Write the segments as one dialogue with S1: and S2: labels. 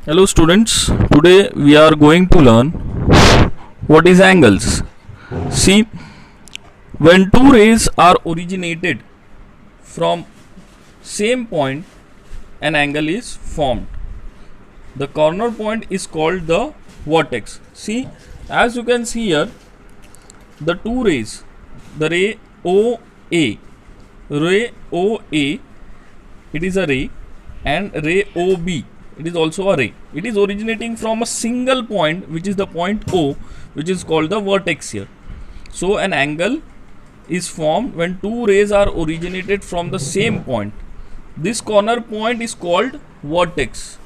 S1: Hello students, today we are going to learn what is angles. See, when two rays are originated from same point, an angle is formed. The corner point is called the vertex. See, as you can see here, the two rays, the ray OA, it is a ray, and ray OB, it is also a ray. It is originating from a single point, which is the point O, which is called the vertex here. So an angle is formed when two rays are originated from the same point. This corner point is called vertex.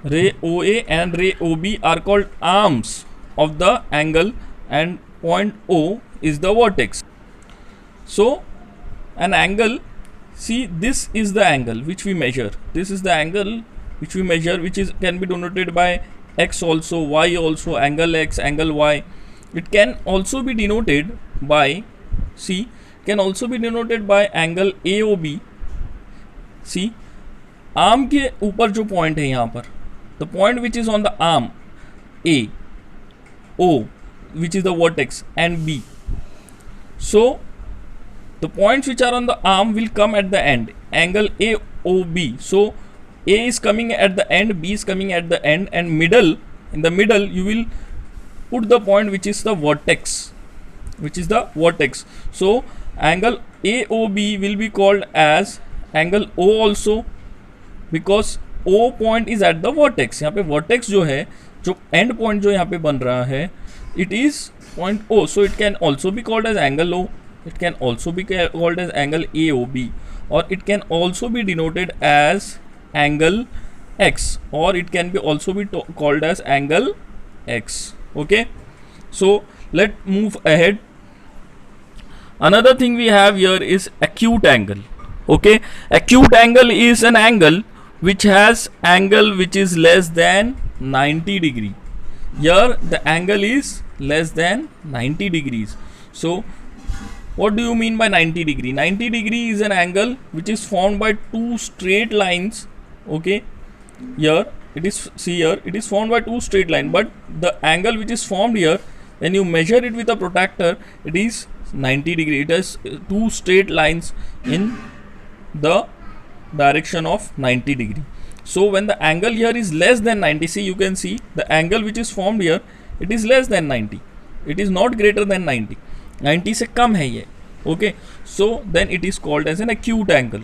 S1: Ray OA and ray OB are called arms of the angle, and point O is the vertex. So an angle, see, this is the angle which we measure. This is the angle which we measure, which is can be denoted by x also, y also, angle x, angle y. It can also be denoted by, see, can also be denoted by angle AOB. See, arm के ऊपर जो point है यहाँ पर, the point which is on the arm A, O, which is the vertex, and B. So the points which are on the arm will come at the end, angle AOB. So A is coming at the end, B is coming at the end, and in the middle you will put the point which is the vertex, So angle AOB will be called as angle O also, because O point is at the vertex. यहाँ पे vertex जो है, जो end point जो यहाँ पे बन रहा है, it is point O. So it can also be called as angle O. It can also be called as angle AOB, or it can also be denoted as angle X, or it can be also be called as angle X. Okay, so let's move ahead. Another thing we have here is acute angle. Okay, acute angle is an angle which has angle which is less than 90 degree. Here the angle is less than 90 degrees. So what do you mean by 90 degree? 90 degree is an angle which is formed by two straight lines. Okay, here it is, see here, it is formed by two straight lines, but the angle which is formed here, when you measure it with a protractor, it is 90 degree. It has two straight lines in the direction of 90 degree. So when the angle here is less than 90, see, you can see the angle which is formed here, it is less than 90. It is not greater than 90. 90 से कम है ये. Okay, so then it is called as an acute angle.